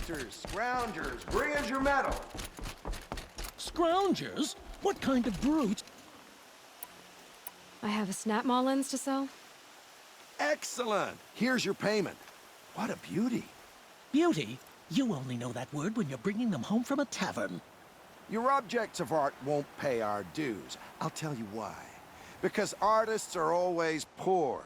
pranksters, scroungers, bring us your metal. Scroungers? What kind of brute? I have a snap maw lens to sell. Excellent. Here's your payment. What a beauty. Beauty? You only know that word when you're bringing them home from a tavern. Your objects of art won't pay our dues. I'll tell you why. Because artists are always poor.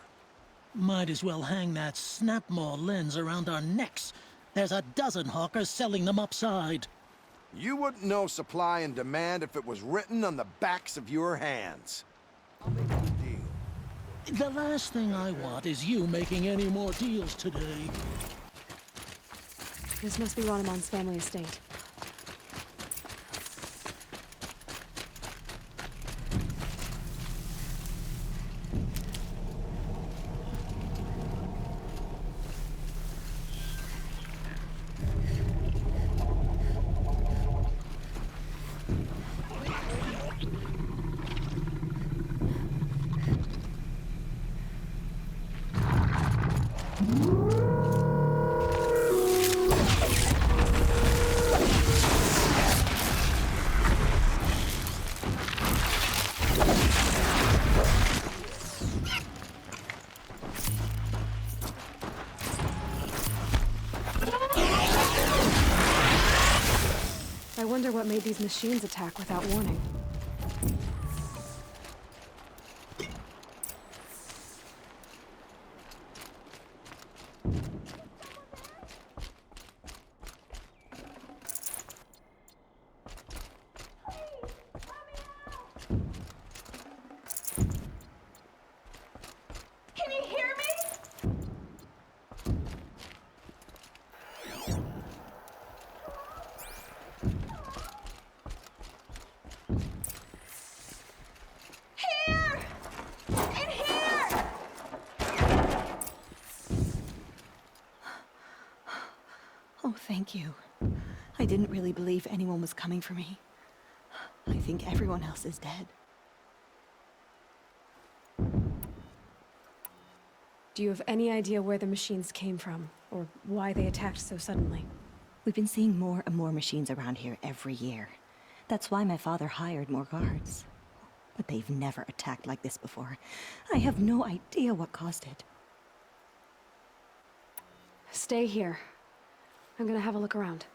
Might as well hang that snap maw lens around our necks. There's a dozen hawkers selling them upside. You wouldn't know supply and demand if it was written on the backs of your hands. I'll make you a deal. The last thing I want is you making any more deals today. This must be Ronamon's family estate. I wonder what made these machines attack without warning. Can you hear me? Here! In here! Oh, thank you. I didn't really believe anyone was coming for me. I think everyone else is dead. Do you have any idea where the machines came from, or why they attacked so suddenly? We've been seeing more and more machines around here every year. That's why my father hired more guards. But they've never attacked like this before. I have no idea what caused it. Stay here. I'm gonna have a look around.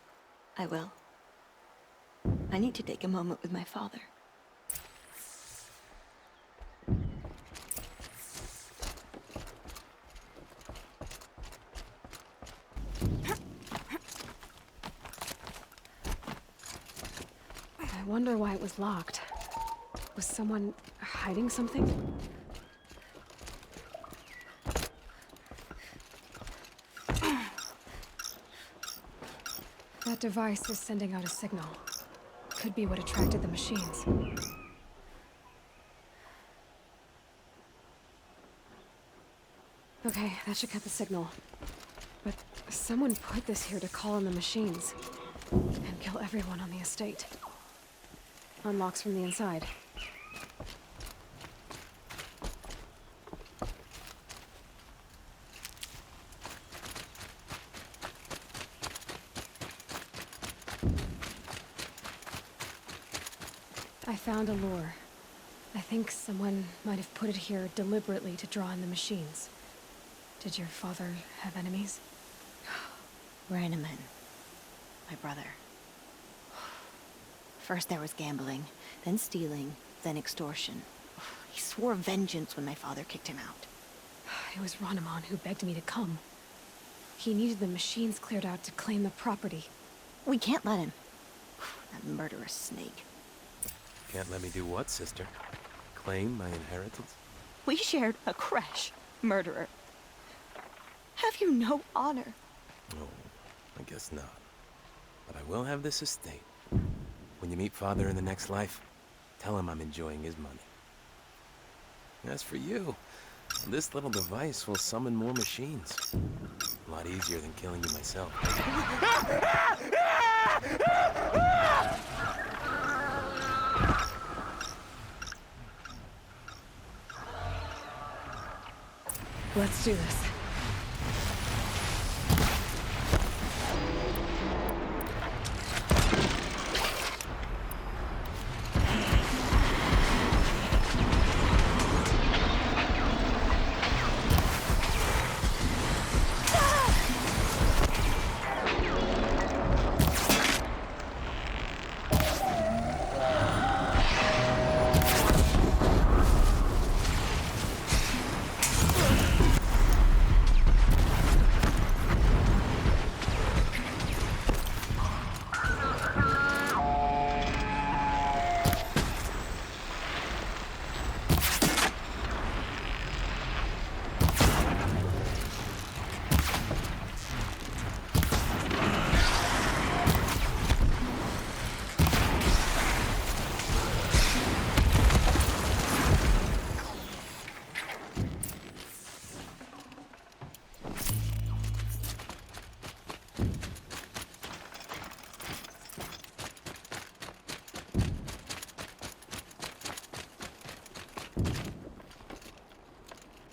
I will. I need to take a moment with my father. I wonder why it was locked. Was someone hiding something? That device is sending out a signal. Could be what attracted the machines. Okay, that should cut the signal. But someone put this here to call in the machines. And kill everyone on the estate. Unlocks from the inside. I found a lure. I think someone might have put it here deliberately to draw in the machines. Did your father have enemies? Ranaman. My brother. First there was gambling, then stealing, then extortion. He swore vengeance when my father kicked him out. It was Ronamon who begged me to come. He needed the machines cleared out to claim the property. We can't let him. That murderous snake. Can't let me do what, sister? Claim my inheritance? We shared a creche, murderer. Have you no honor? Oh, I guess not. But I will have this estate. When you meet Father in the next life, tell him I'm enjoying his money. As for you, this little device will summon more machines. A lot easier than killing you myself. Let's do this.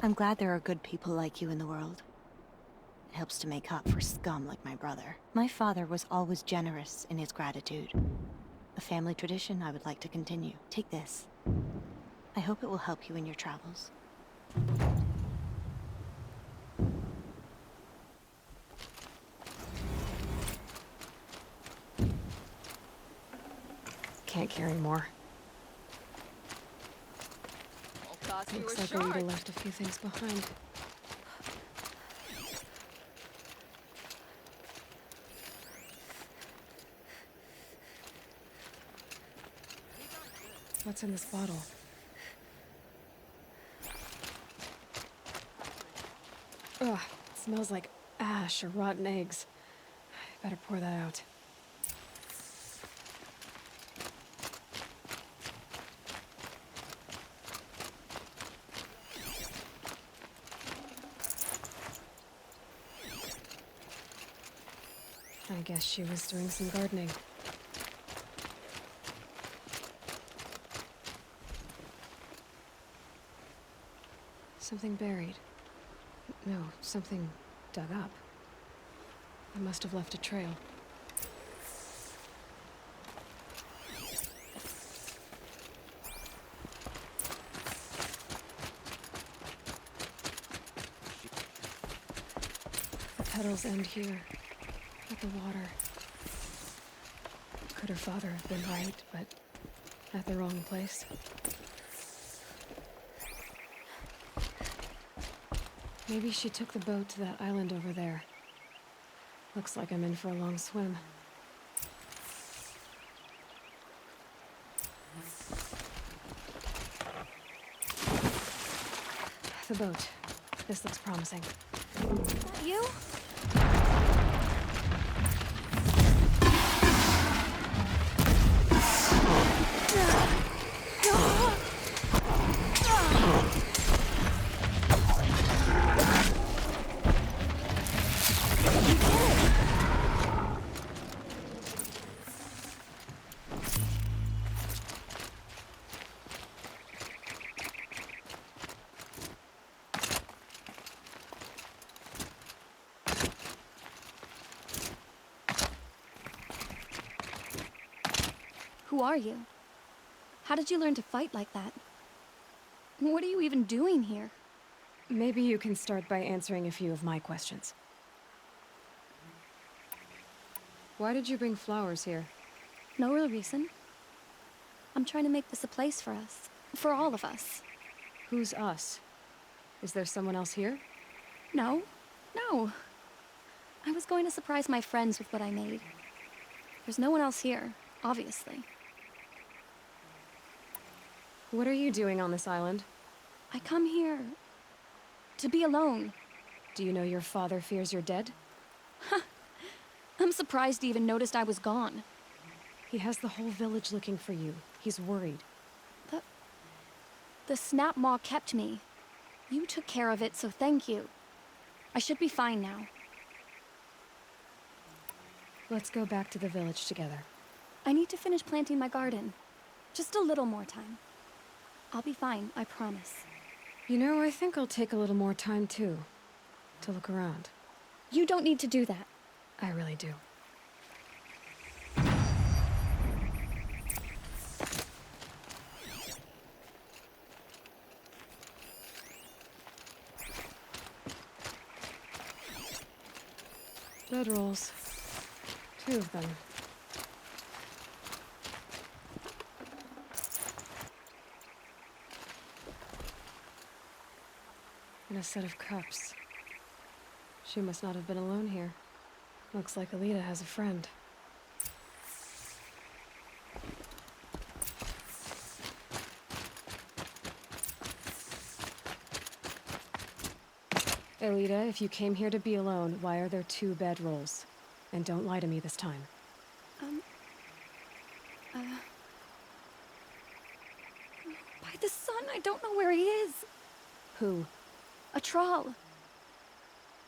I'm glad there are good people like you in the world. It helps to make up for scum like my brother. My father was always generous in his gratitude. A family tradition I would like to continue. Take this. I hope it will help you in your travels. Can't carry more. Won't cost you Looks a like shard. Alita left a few things behind. What's in this bottle? Ugh, it smells like ash or rotten eggs. I better pour that out. I guess she was doing some gardening. Something buried. No, something dug up. I must have left a trail. The petals end here, at the water. Could her father have been right, but at the wrong place? Maybe she took the boat to that island over there. Looks like I'm in for a long swim. The boat. This looks promising. That you? Who are you? How did you learn to fight like that? What are you even doing here? Maybe you can start by answering a few of my questions. Why did you bring flowers here? No real reason. I'm trying to make this a place for us. For all of us. Who's us? Is there someone else here? No. No. I was going to surprise my friends with what I made. There's no one else here, obviously. What are you doing on this island? I come here to be alone. Do you know your father fears you're dead? I'm surprised he even noticed I was gone. He has the whole village looking for you. He's worried. The snap maw kept me. You took care of it, so thank you. I should be fine now. Let's go back to the village together. I need to finish planting my garden. Just a little more time. I'll be fine, I promise. You know, I think I'll take a little more time too. To look around. You don't need to do that. I really do. Bedrolls. 2 of them. And a set of cups. She must not have been alone here. Looks like Alita has a friend. Alita, if you came here to be alone, why are there 2 bedrolls? And don't lie to me this time. By the sun, I don't know where he is. Who? A troll.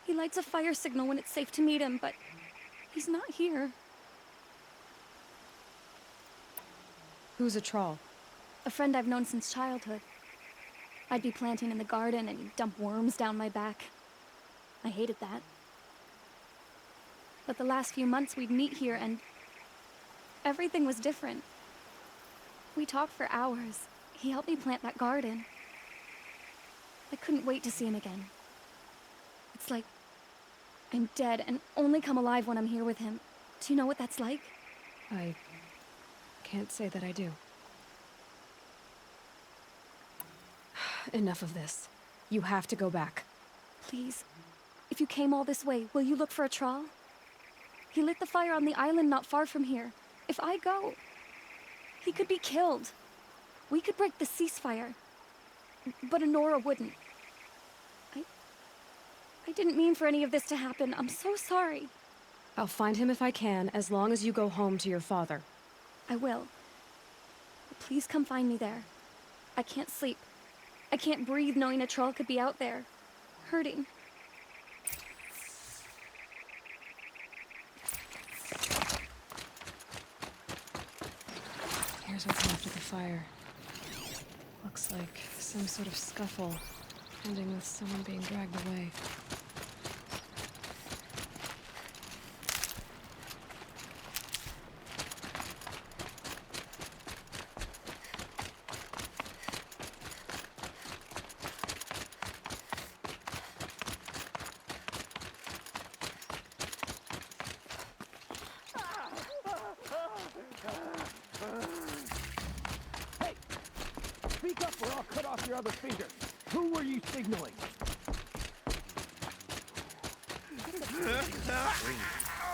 He lights a fire signal when it's safe to meet him, but he's not here. Who's a troll? A friend I've known since childhood. I'd be planting in the garden and he'd dump worms down my back. I hated that. But the last few months we'd meet here and everything was different. We talked for hours. He helped me plant that garden. I couldn't wait to see him again. It's like I'm dead and only come alive when I'm here with him. Do you know what that's like? I can't say that I do. Enough of this. You have to go back. Please, if you came all this way, will you look for a trawl? He lit the fire on the island not far from here. If I go, he could be killed. We could break the ceasefire, but Honora wouldn't. I didn't mean for any of this to happen. I'm so sorry. I'll find him if I can, as long as you go home to your father. I will. But please come find me there. I can't sleep. I can't breathe knowing a troll could be out there, hurting. Here's what's left of the fire. Looks like some sort of scuffle, ending with someone being dragged away. Speak up or I'll cut off your other finger. Who were you signaling?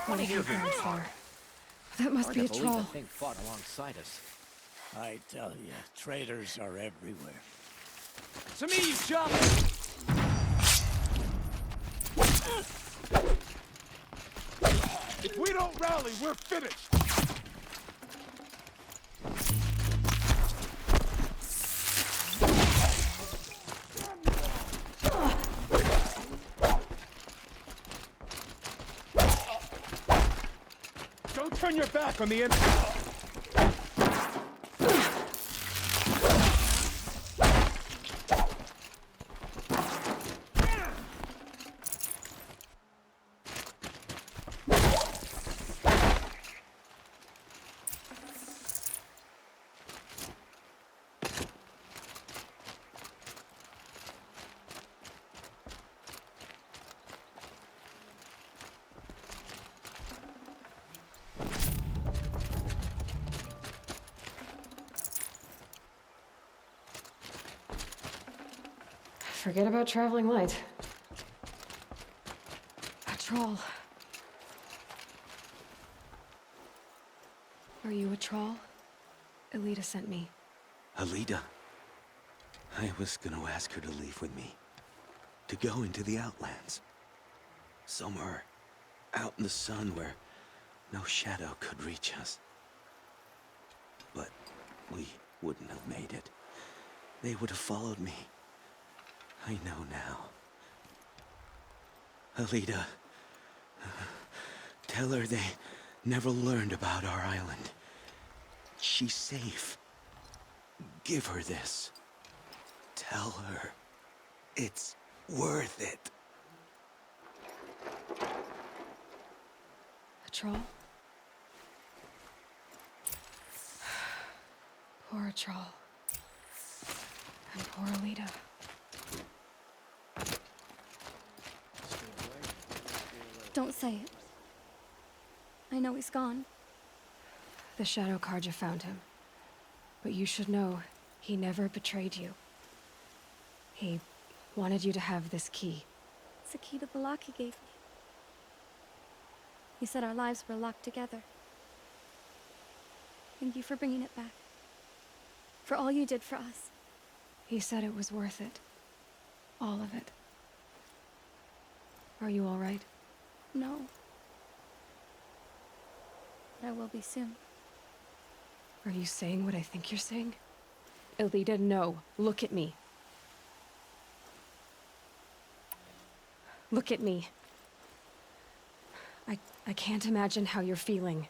What are you doing for? That must be a troll. Thing fought alongside us. I tell you, traitors are everywhere. To me, you chump! If we don't rally, we're finished! Don't turn your back on the enemy! Forget about traveling light. A troll. Are you a troll? Elita sent me. Alida. I was gonna ask her to leave with me. To go into the Outlands. Somewhere out in the sun where no shadow could reach us. But we wouldn't have made it. They would have followed me. I know now. Alida, tell her they never learned about our island. She's safe. Give her this. Tell her it's worth it. A troll? Poor troll. And poor Alita. Don't say it. I know he's gone. The Shadow Karja found him. But you should know, he never betrayed you. He wanted you to have this key. It's the key to the lock he gave me. He said our lives were locked together. Thank you for bringing it back. For all you did for us. He said it was worth it. All of it. Are you all right? No. But I will be soon. Are you saying what I think you're saying? Elita, no. Look at me. Look at me. I can't imagine how you're feeling.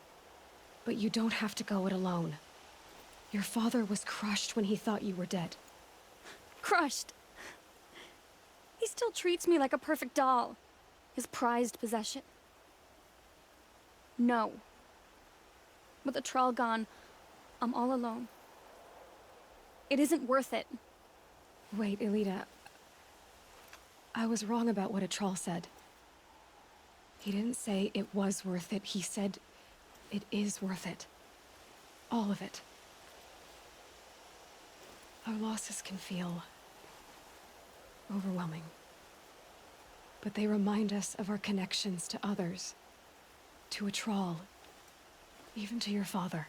But you don't have to go it alone. Your father was crushed when he thought you were dead. Crushed! still treats me like a perfect doll. His prized possession. No. With the Trawl gone, I'm all alone. It isn't worth it. Wait, Elita. I was wrong about what a Trawl said. He didn't say it was worth it. He said it is worth it. All of it. Our losses can feel overwhelming. But they remind us of our connections to others. To a Trawl. Even to your father.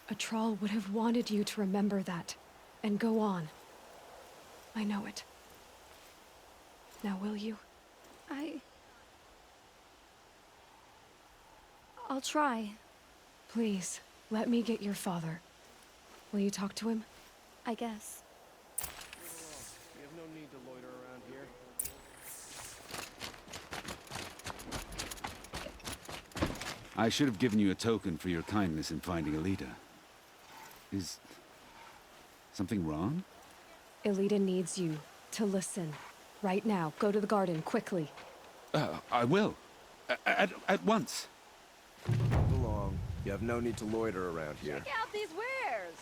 A Trawl would have wanted you to remember that, and go on. I know it. Now will you? I'll try. Please, let me get your father. Will you talk to him? I guess. You have no need to loiter around here. I should have given you a token for your kindness in finding Elita. Is something wrong? Elita needs you to listen. Right now. Go to the garden, quickly. I will. At once. Move along. You have no need to loiter around here. Check out these wares!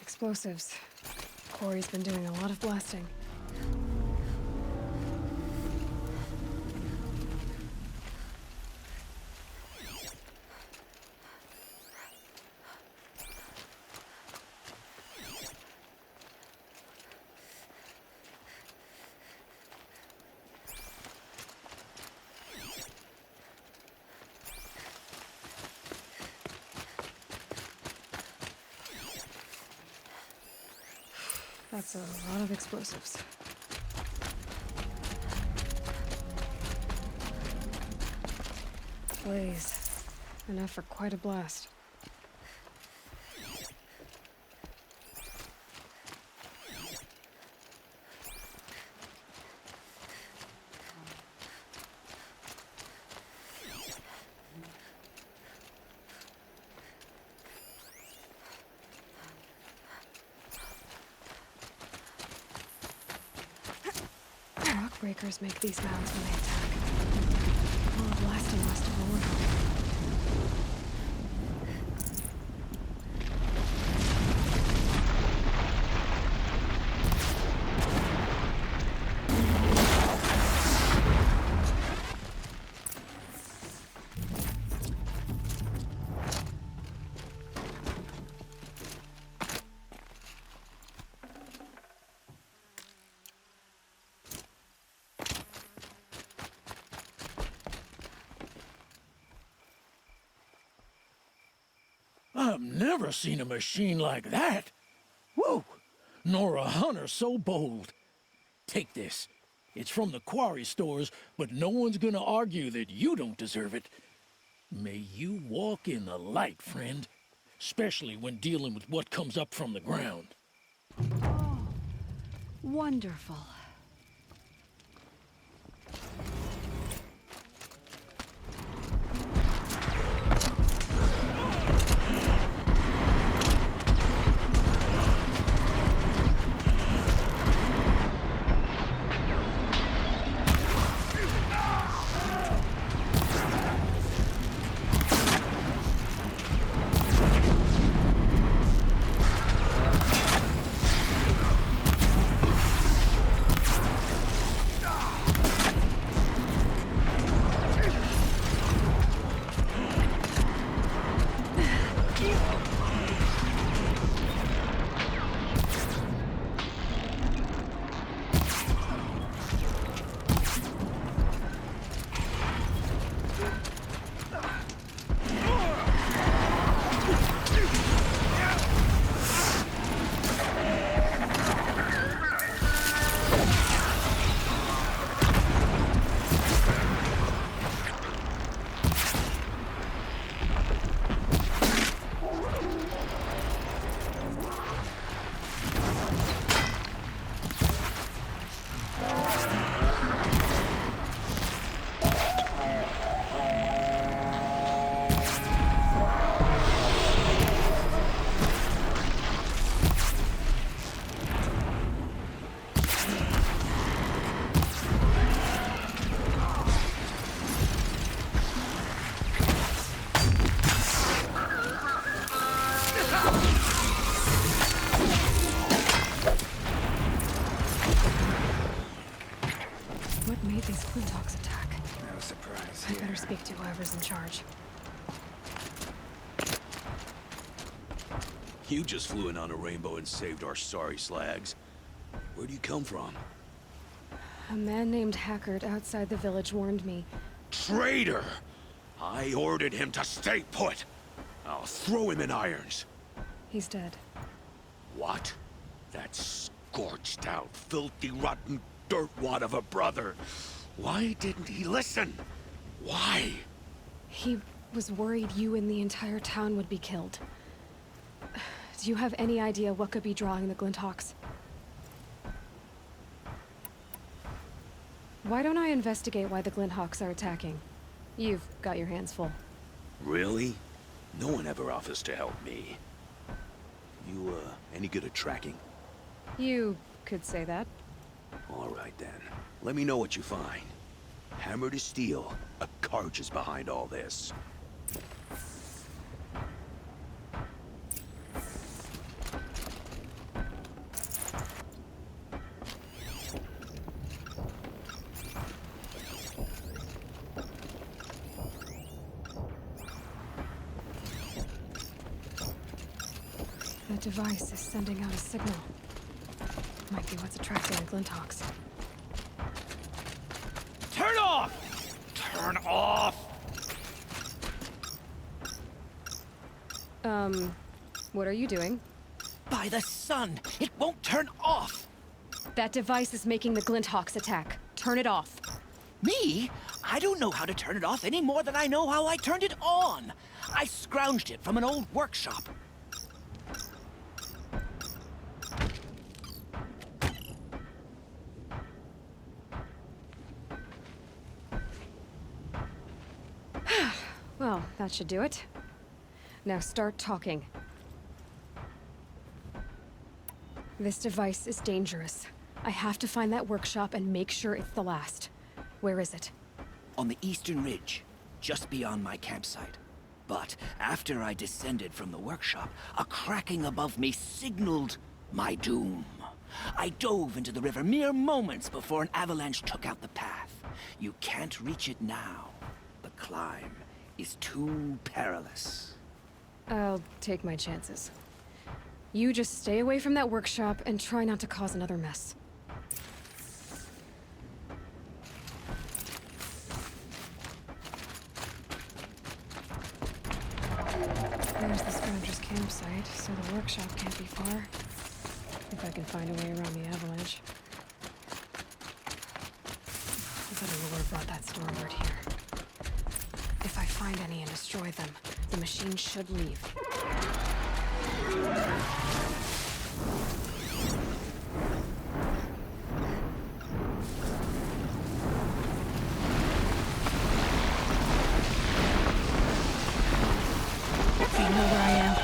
Explosives. Corey's been doing a lot of blasting. That's a lot of explosives. Blaze. Enough for quite a blast. Breakers make these mounds when they attack. All the blasting must have worn off. I've never seen a machine like that. Whoa! Nor a hunter so bold. Take this. It's from the quarry stores, but no one's gonna argue that you don't deserve it. May you walk in the light, friend. Especially when dealing with what comes up from the ground. Oh, wonderful. speak to whoever's in charge. You just flew in on a rainbow and saved our sorry slags. Where do you come from? A man named Hackard outside the village warned me. Traitor! I ordered him to stay put. I'll throw him in irons. He's dead. What? That scorched out, filthy, rotten dirtwad of a brother. Why didn't he listen? Why? He was worried you and the entire town would be killed. Do you have any idea what could be drawing the Glinthawks? Why don't I investigate why the Glinthawks are attacking? You've got your hands full. Really? No one ever offers to help me. You, any good at tracking? You could say that. All right, then. Let me know what you find. Hammer to steel, a Karch is behind all this. That device is sending out a signal. Might be what's attracting the Glinthawks. Turn off! Turn off! What are you doing? By the sun! It won't turn off! That device is making the Glinthawks attack. Turn it off. Me? I don't know how to turn it off any more than I know how I turned it on. I scrounged it from an old workshop. Well, that should do it. Now start talking. This device is dangerous. I have to find that workshop and make sure it's the last. Where is it? On the eastern ridge, just beyond my campsite. But after I descended from the workshop, a cracking above me signaled my doom. I dove into the river mere moments before an avalanche took out the path. You can't reach it now. The climb is too perilous. I'll take my chances. You just stay away from that workshop and try not to cause another mess. There's the Scrounger's campsite, so the workshop can't be far. If I can find a way around the avalanche. I thought a lure brought that stormbird here. If I find any and destroy them, the machine should leave. Do you know where I am?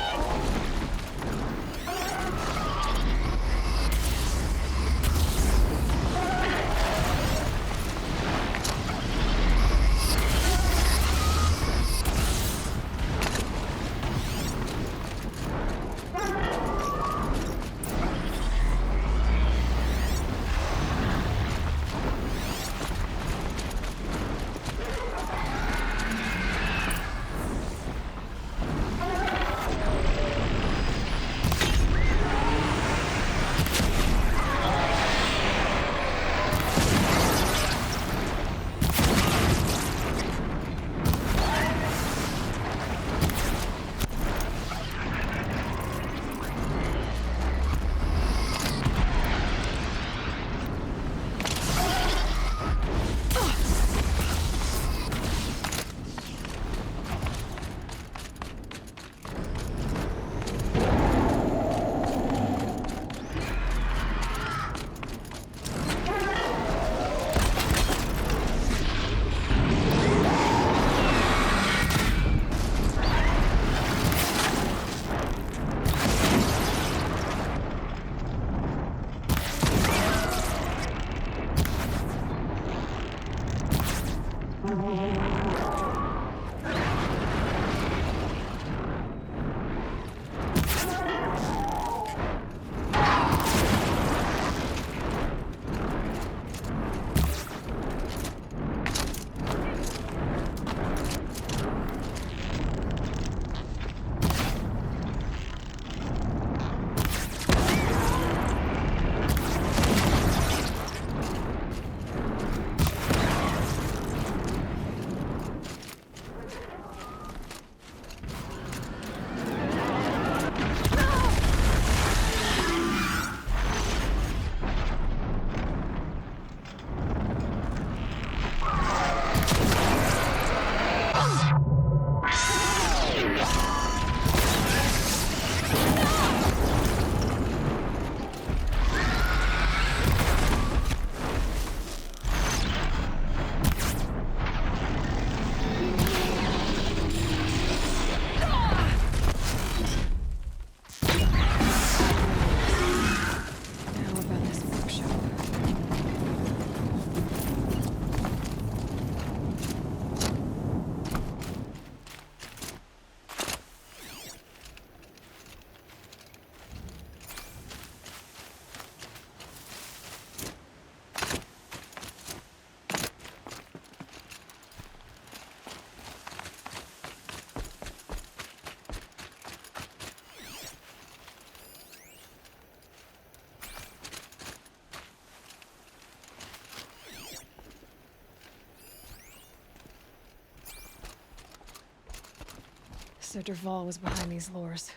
So Dervahl was behind these lures.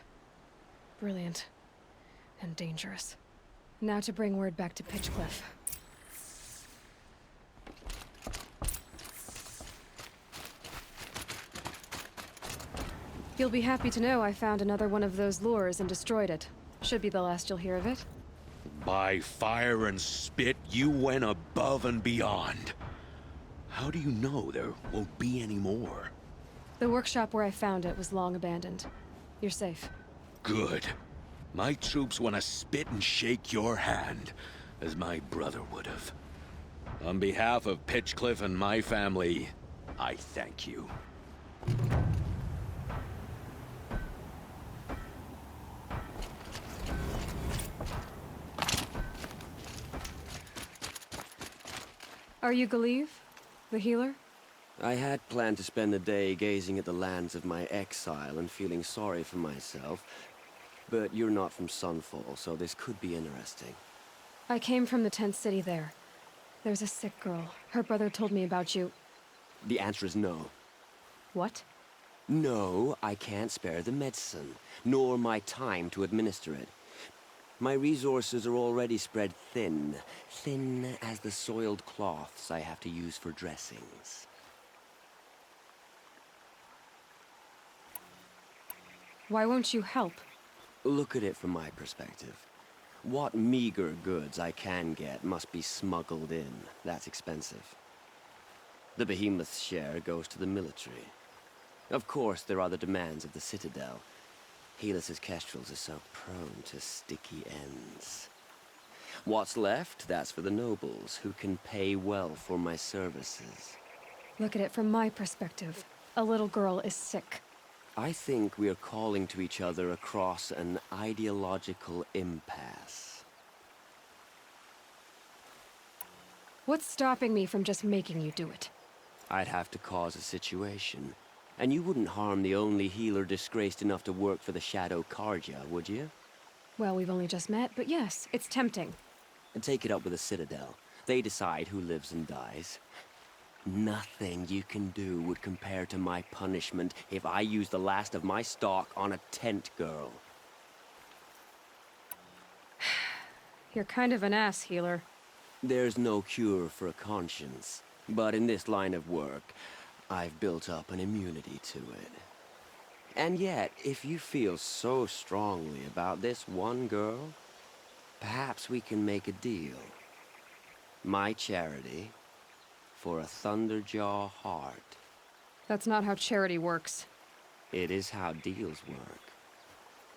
Brilliant. And dangerous. Now to bring word back to Pitchcliff. You'll be happy to know I found another one of those lures and destroyed it. Should be the last you'll hear of it. By fire and spit, you went above and beyond. How do you know there won't be any more? The workshop where I found it was long abandoned. You're safe. Good. My troops want to spit and shake your hand, as my brother would have. On behalf of Pitchcliff and my family, I thank you. Are you Galeev? The healer? I had planned to spend the day gazing at the lands of my exile and feeling sorry for myself, but you're not from Sunfall, so this could be interesting. I came from the tent city there. There's a sick girl. Her brother told me about you. The answer is no. What? No, I can't spare the medicine, nor my time to administer it. My resources are already spread thin, thin as the soiled cloths I have to use for dressings. Why won't you help? Look at it from my perspective. What meager goods I can get must be smuggled in. That's expensive. The behemoth's share goes to the military. Of course, there are the demands of the Citadel. Helis's kestrels are so prone to sticky ends. What's left, that's for the nobles, who can pay well for my services. Look at it from my perspective. A little girl is sick. I think we are calling to each other across an ideological impasse. What's stopping me from just making you do it? I'd have to cause a situation. And you wouldn't harm the only healer disgraced enough to work for the Shadow Carja, would you? Well, we've only just met, but yes, it's tempting. And take it up with the Citadel. They decide who lives and dies. Nothing you can do would compare to my punishment if I use the last of my stock on a tent girl. You're kind of an ass, healer. There's no cure for a conscience. But in this line of work, I've built up an immunity to it. And yet, if you feel so strongly about this one girl, perhaps we can make a deal. My charity for a Thunderjaw heart. That's not how charity works. It is how deals work.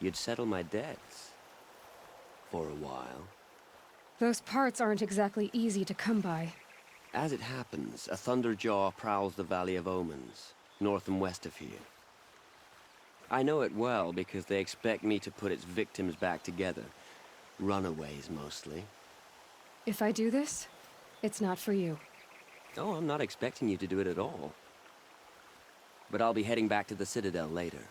You'd settle my debts. For a while. Those parts aren't exactly easy to come by. As it happens, a Thunderjaw prowls the Valley of Omens, north and west of here. I know it well because they expect me to put its victims back together. Runaways, mostly. If I do this, it's not for you. Oh, I'm not expecting you to do it at all. But I'll be heading back to the Citadel later.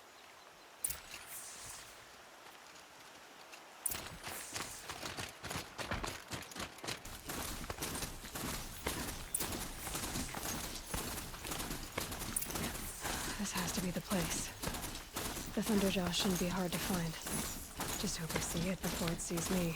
This has to be the place. The Thunderjaw shouldn't be hard to find. Just hope I see it before it sees me.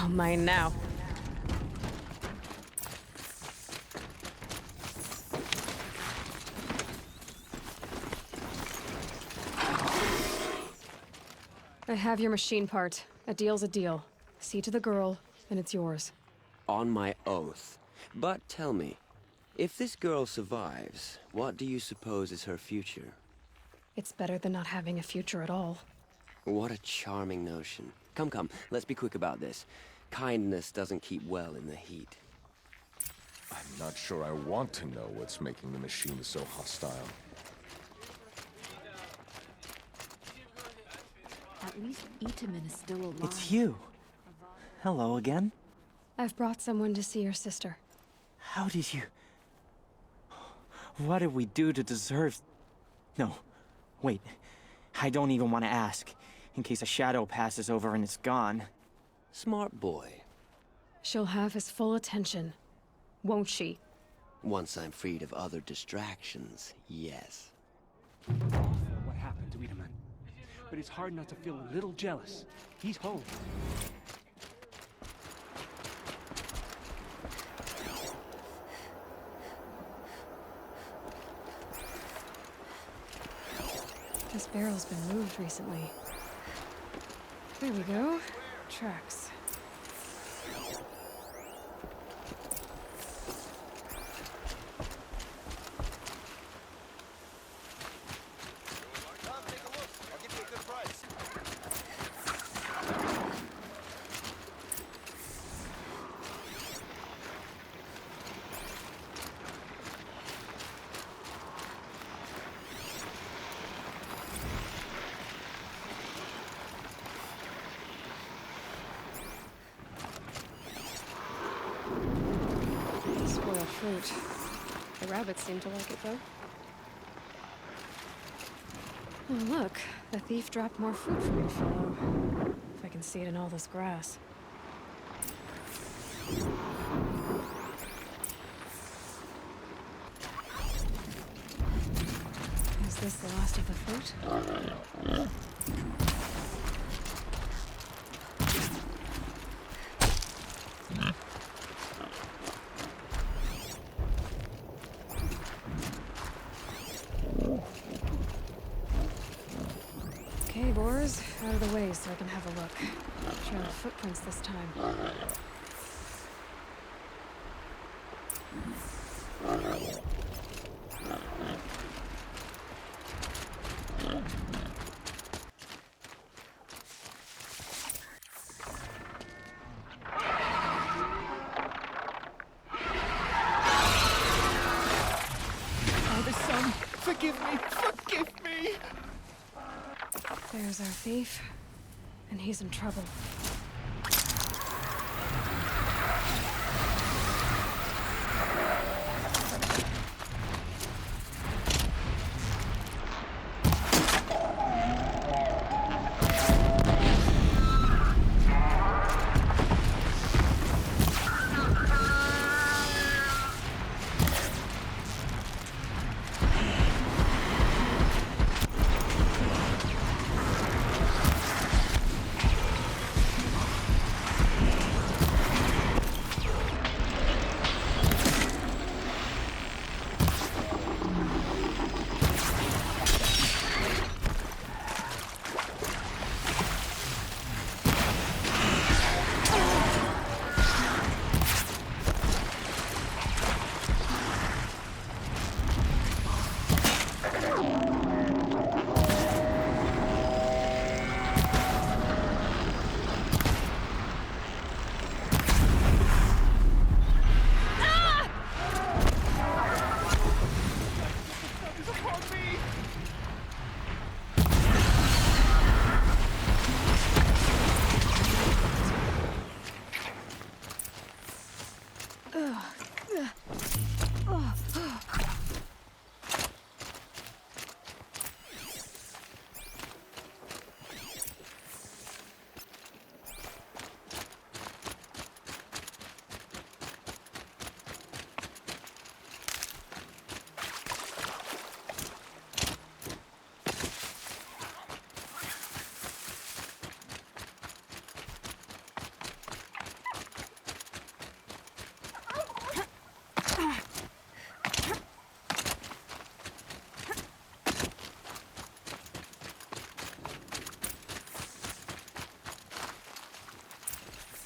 Oh, mine now. I have your machine part. A deal's a deal. See to the girl, and it's yours. On my oath. But tell me, if this girl survives, what do you suppose is her future? It's better than not having a future at all. What a charming notion. Come, let's be quick about this. Kindness doesn't keep well in the heat. I'm not sure I want to know what's making the machine so hostile. At least Itaman is still alive. It's you. Hello again. I've brought someone to see your sister. How did you... What did we do to deserve... No. Wait. I don't even want to ask. In case a shadow passes over and it's gone. Smart boy. She'll have his full attention. Won't she? Once I'm freed of other distractions, yes. What happened to Itaman? But it's hard not to feel a little jealous. He's home. This barrel's been moved recently. There we go. Tracks. Spoiled fruit. The rabbits seem to like it, though. Oh, look. The thief dropped more fruit for me to follow. If I can see it in all this grass. Is this the last of the fruit? Okay, boars, out of the way so I can have a look. Trail of footprints this time. Father, son, forgive me! Forgive me! There's our thief, and he's in trouble.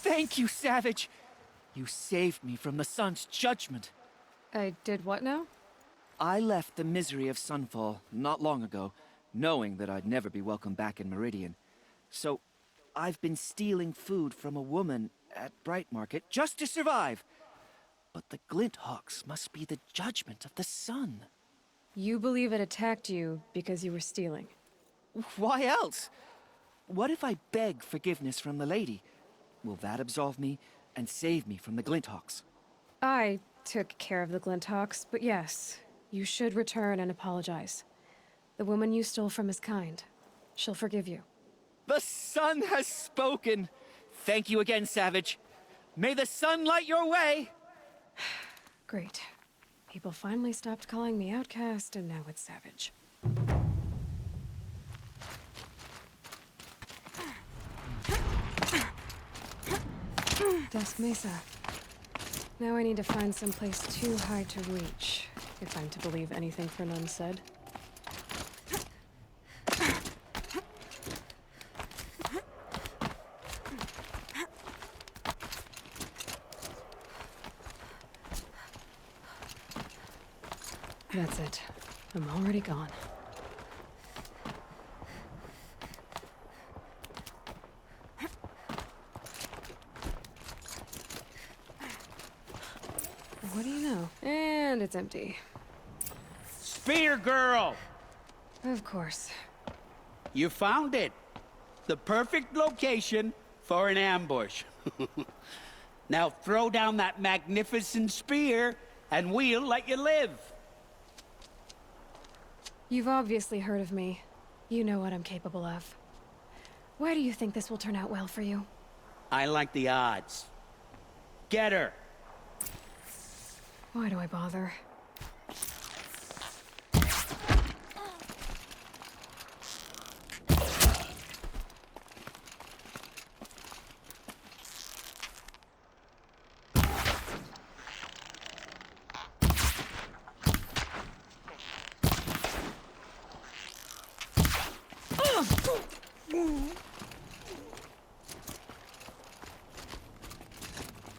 Thank you, Savage! You saved me from the sun's judgment. I did what now? I left the misery of Sunfall not long ago, knowing that I'd never be welcome back in Meridian. So, I've been stealing food from a woman at Bright Market just to survive. But the Glinthawks must be the judgment of the sun. You believe it attacked you because you were stealing? Why else? What if I beg forgiveness from the lady? Will that absolve me and save me from the Glinthawks? I took care of the Glinthawks, but yes, you should return and apologize. The woman you stole from is kind. She'll forgive you. The sun has spoken! Thank you again, Savage. May the sun light your way! Great. People finally stopped calling me outcast, and now it's Savage. Dusk Mesa. Now I need to find someplace too high to reach, if I'm to believe anything Fernand said. That's it. I'm already gone. What do you know? And it's empty. Spear Girl! Of course. You found it. The perfect location for an ambush. Now throw down that magnificent spear, and we'll let you live. You've obviously heard of me. You know what I'm capable of. Why do you think this will turn out well for you? I like the odds. Get her. Why do I bother?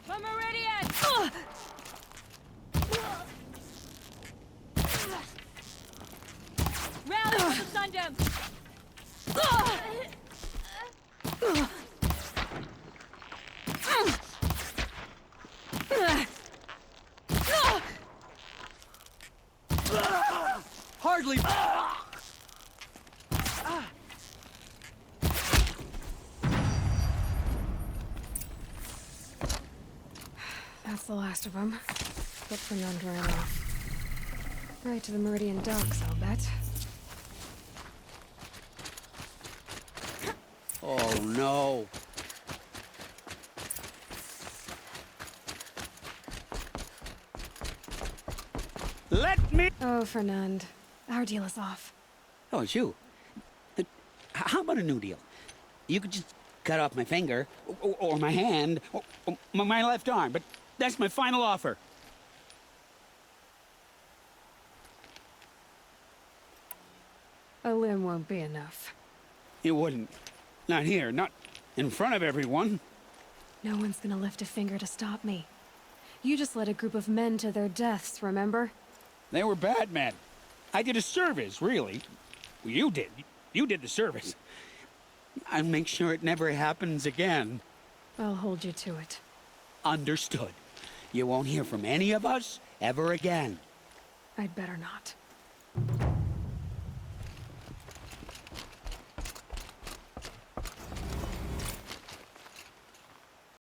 The Meridian! Rally for the Sundom! Hardly. That's the last of them. But Fernand ran off. Right to the Meridian docks, I'll bet. Oh no. Let me. Oh, Fernand. Our deal is off. Oh, it's you. How about a new deal? You could just cut off my finger, or my hand, or my left arm, but that's my final offer. A limb won't be enough. It wouldn't. Not here, not in front of everyone. No one's gonna lift a finger to stop me. You just led a group of men to their deaths, remember? They were bad men. I did a service, really. Well, you did. You did the service. I'll make sure it never happens again. I'll hold you to it. Understood. You won't hear from any of us ever again. I'd better not.